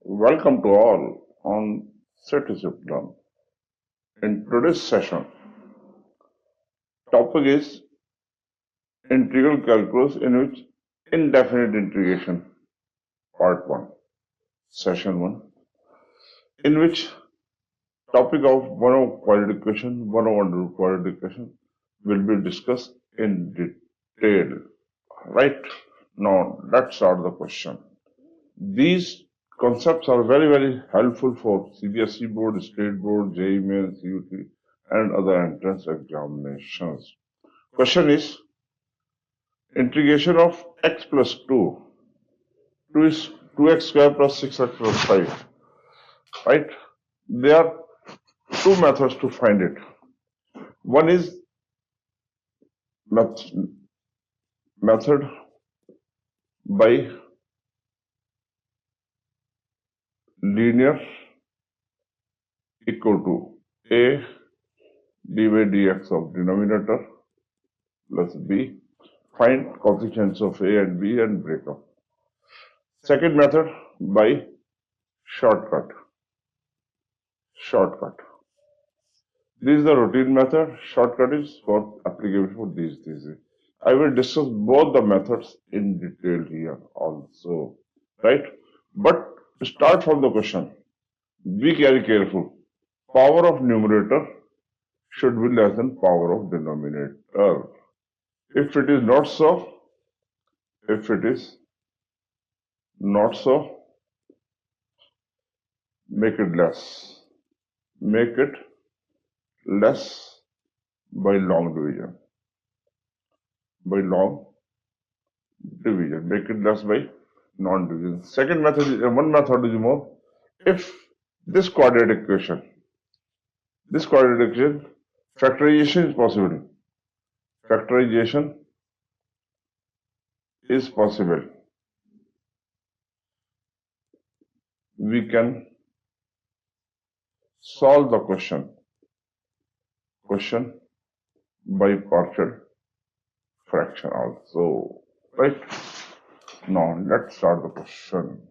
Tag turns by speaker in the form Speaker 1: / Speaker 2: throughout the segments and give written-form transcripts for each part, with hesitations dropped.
Speaker 1: Welcome to all on Sethiswiftlearn. In today's session, topic is integral calculus in which indefinite integration, part 1, session 1, in which topic of one of quadratic equation, one of under quadratic equation will be discussed in detail. Right? Now, let's start the question. These concepts are very helpful for CBSE board, state board, JEE-Main, CUET and other entrance examinations. Question is, integration of x plus 2 is 2x square plus 6x plus 5, right? There are two methods to find it. One is method by linear equal to a d by dx of denominator plus b. Find coefficients of a and b and break up. Second method by shortcut. This is the routine method. Shortcut is for applicable for these. I will discuss both the methods in detail here also, right? But start from the question. Be very careful. Power of numerator should be less than power of denominator. If it is not so, make it less. Make it less by long division. Make it less by non-division. Second method is one method is more. If this quadratic equation, factorization is possible. We can solve the question by partial fraction also, right? Now let's start the question.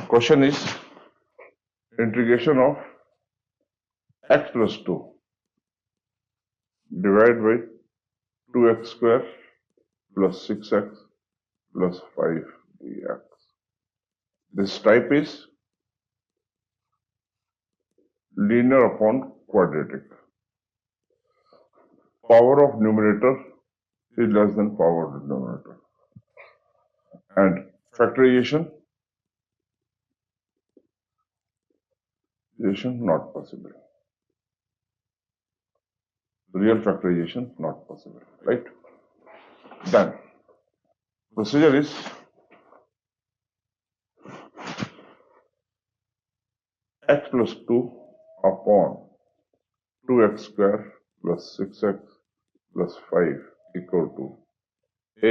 Speaker 1: Question is integration of x plus 2 divided by 2x square plus 6x plus 5 dx. This type is linear upon quadratic. Power of numerator is less than power of denominator. And factorization not possible. Real factorization not possible, right? Then procedure is x plus 2 upon 2x square plus 6x plus 5 equal to a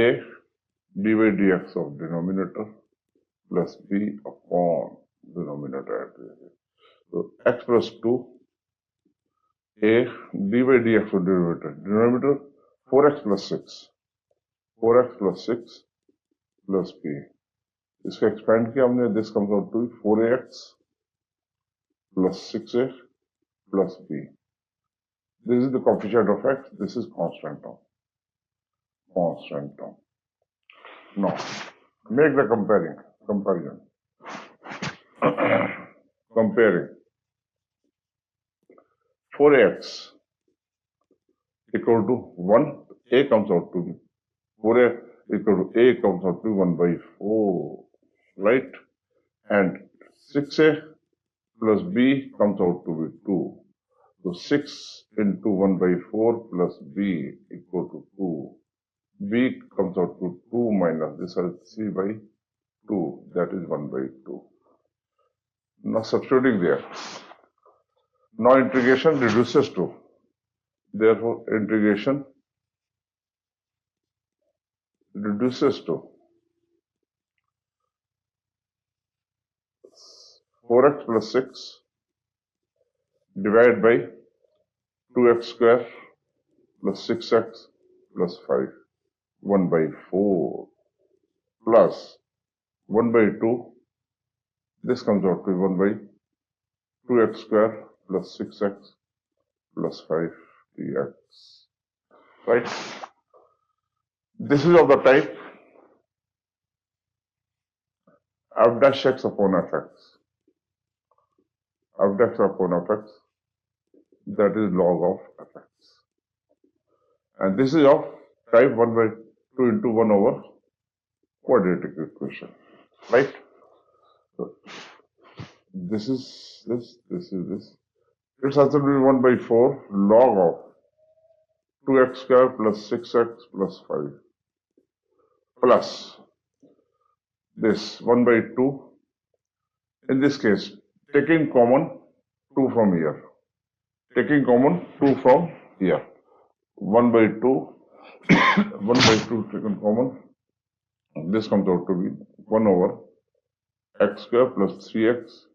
Speaker 1: d by dx of denominator plus b upon denominator. So x plus 2 a d by dx of denominator 4x plus 6 plus b. इसको expand किया हमने. This comes out to 4ax plus 6a plus b. This is the coefficient of x. This is constant term. Now make the comparison. Comparing 4ax equal to 1, a comes out to be 4a equal to a comes out to 1 by 4, right? And 6a plus b comes out to be 2. So 6 into 1 by 4 plus b equal to 2. b comes out to 2 minus this is 3 by 2, that is 1 by 2. Now substituting there. Now integration reduces to, therefore integration reduces to 4x plus 6 divided by 2x square plus 6x plus 5, 1 by 4. plus 1 by 2. This comes out to be 1 by 2x square plus 6x plus 5 dx. Right? This is of the type f dash x upon fx. F dash upon fx, that is log of fx. And this is of type 1 by 2 into 1 over quadratic equation. Right? So this is this, this is this. It's also be 1 by 4 log of 2x square plus 6x plus 5 plus this 1 by 2. In this case, taking common 2 from here. Taking common 2 from here. 1 by 2, 1 by 2 taken common. This comes out to be 1 over x square plus 3x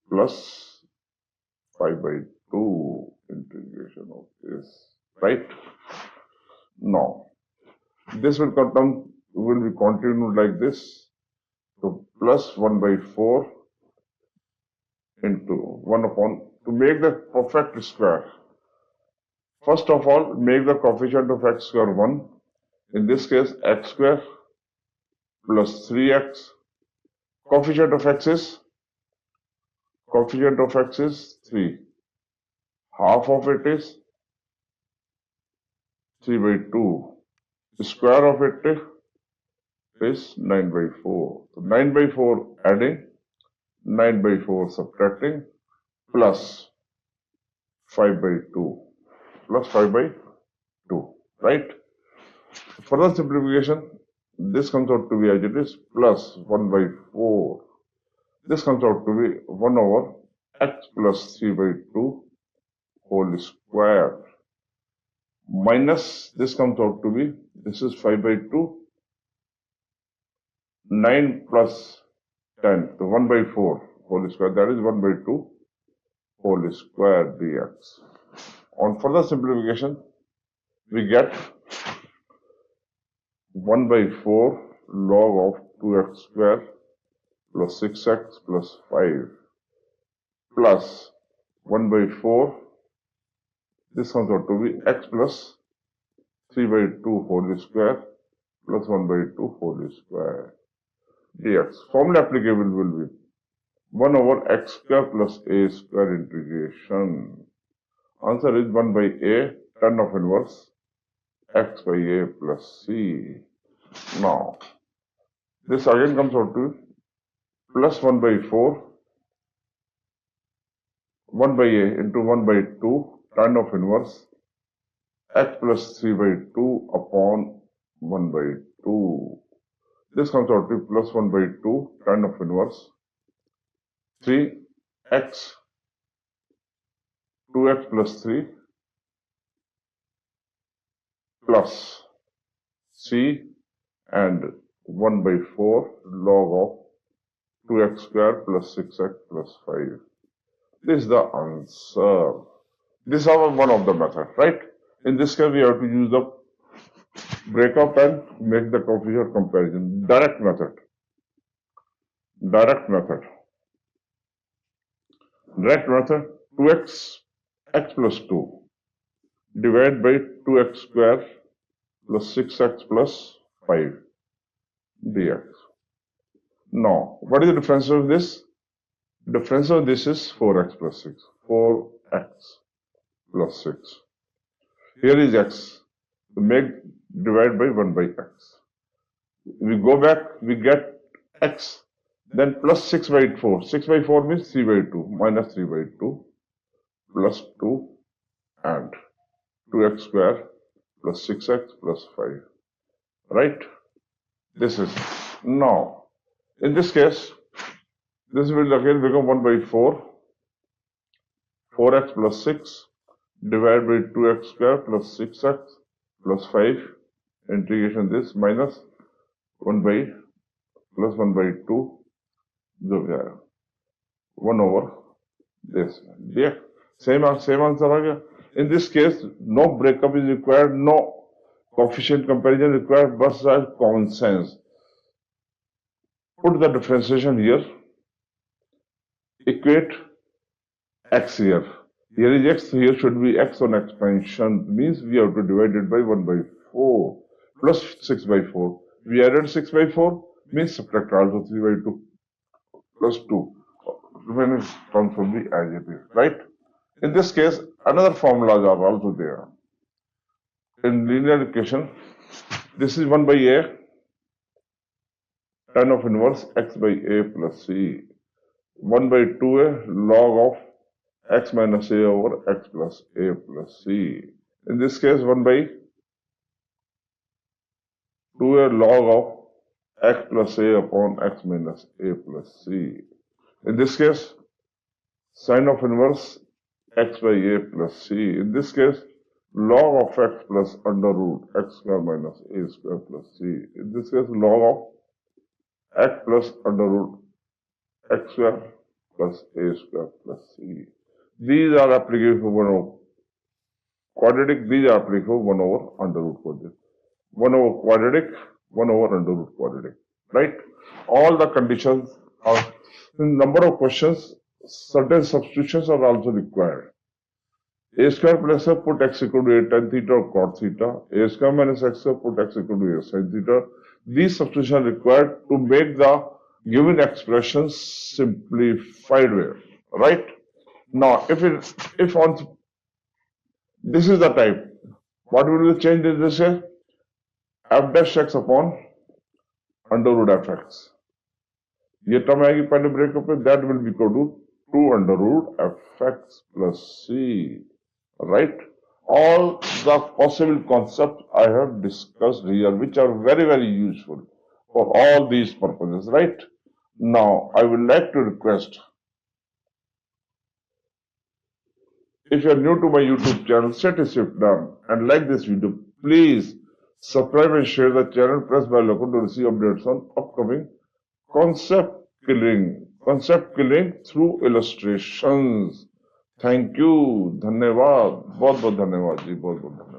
Speaker 1: plus 5 by 2 integration of this. Right? Now, this will be continued like this. So plus 1 by 4 into 1 upon, to make the perfect square. First of all, make the coefficient of x square 1. In this case, x square plus 3x. Coefficient of x is 3. Half of it is 3 by 2. The square of it is 9 by 4. So 9 by 4 adding, 9 by 4 subtracting, plus 5 by 2. Plus 5 by 2. Right? Further simplification, this comes out to be as it is, plus 1 by 4. This comes out to be 1 over x plus 3 by 2 whole square. Minus, this comes out to be, this is 5 by 2, 9 plus 10, so 1 by 4 whole square, that is 1 by 2 whole square dx. On further simplification, we get 1 by 4 log of 2x square plus 6x plus 5 plus 1 by 4, this comes out to be x plus 3 by 2 whole square plus 1 by 2 whole square dx. Formula applicable will be 1 over x square plus a square integration. Answer is 1 by a tan of inverse x by a plus c. Now, this again comes out to plus 1 by 4, 1 by a into 1 by 2 tan of inverse x plus 3 by 2 upon 1 by 2. This comes out to plus 1 by 2 tan of inverse 3x 2x plus 3 plus c and 1 by 4 log of 2x square plus 6x plus 5. This is the answer. This is one of the method, right? In this case, we have to use the breakup and make the coefficient comparison. Direct method. Direct method. 2x x plus 2 divided by 2x square plus 6x plus 5 dx. Now, what is the difference of this? Difference of this is 4x plus 6. 4x plus 6. Here is x. Make divide by 1 by x. We go back, we get x. Then plus 6 by 4. 6 by 4 means 3 by 2. Minus 3 by 2. Plus 2 and 2x square plus 6x plus 5. Right? This is. Now, in this case, this will again become 1 by 4. 4x plus 6 divided by 2x square plus 6x plus 5. Integration this minus 1 by plus 1 by 2. 1 over this. Yeah. Same answer. In this case, no breakup is required, no coefficient comparison required, but common sense. put the differentiation here, equate x here. Here is x, here should be x on expansion, means we have to divide it by 1 by 4 plus 6 by 4. We added 6 by 4, means subtract also 3 by 2 plus 2. Remaining terms will be as it is, right? In this case, another formulas are also there. In linear equation, this is 1 by a, tan of inverse x by a plus c. 1 by 2a log of x minus a over x plus a plus c. In this case, 1 by 2a log of x plus a upon x minus a plus c. In this case, sine of inverse x by a plus c. In this case, log of x plus under root x square minus a square plus c. In this case, log of x plus under root x square plus a square plus c. These are applicable for 1 over quadratic, these are applicable 1 over under root quadratic. 1 over quadratic, 1 over under root quadratic, right? All the conditions are, in number of questions, certain substitutions are also required. A square plus a, put x equal to a tan theta or cot theta. A square minus x square, put x equal to a sin theta. These substitutions are required to make the given expression simplified way, right? Now, if on this is the type, what will be changed in this here? F dash x upon under root fx. ये term आएगी पहले breakup में, that will be equal to 2 under root fx plus c, right? All the possible concepts I have discussed here, which are very, very useful for all these purposes, right? Now, I would like to request, if you are new to my YouTube channel, Sethiswiftlearn, and like this video, please subscribe and share the channel, press bell icon to receive updates on upcoming concept killing through illustrations. Thank you. धन्यवाद. बहुत बहुत धन्यवाद जी. बहुत बहुत धन्यवाद.